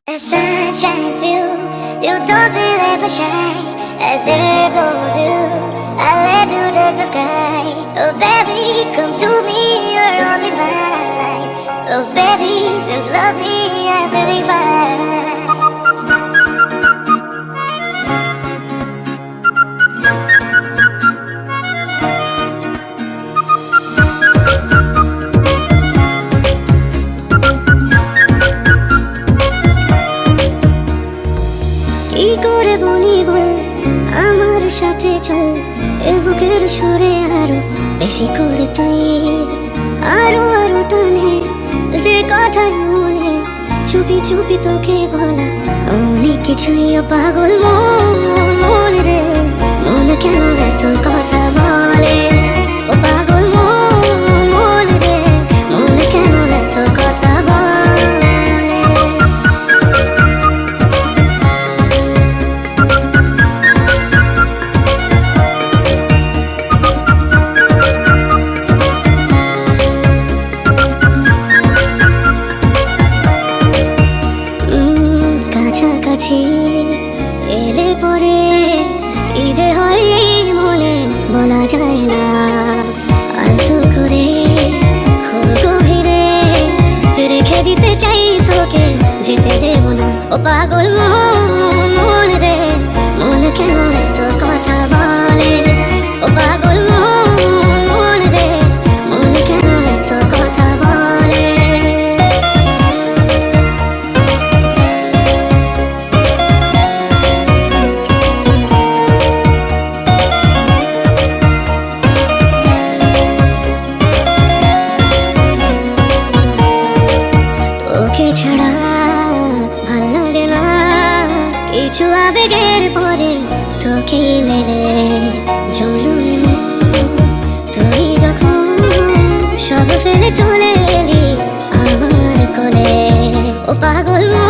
As sun shines you, you don't feel ever shy. As there goes you, I let you touch the sky. Oh baby, come to me, you're only mine. Oh baby, since love me, I'm feeling fine. কি করে বলি বল আমার সাথে চল এ বুকের সুরে আরো বেশি করে তুই আরো আরো টানে যে কথাই মনে চুপি চুপি তোকে বলা অনেক কিছুই পাগল মন রে মন কেন এত কথা বলে ও পাগল মন রে মন কেন এত কথা বলে কাছাকাছি এলে পরে কি যে হয় মনে বলা যায় না আলতো করে খুব গভীরে রেখে দিতে চাই তোকে যেতে দেব না ও পাগল মন রে মন কেন এত কথা বলে ও পাগল মন রে মন কেন এত কথা বলে ওকে ছাড়া ভাল লাগে না কিছু আবেগের পরে তোকে মেরে জমল তুই যখন সব ফেলে চলে এলি আমার কোলে ও পাগল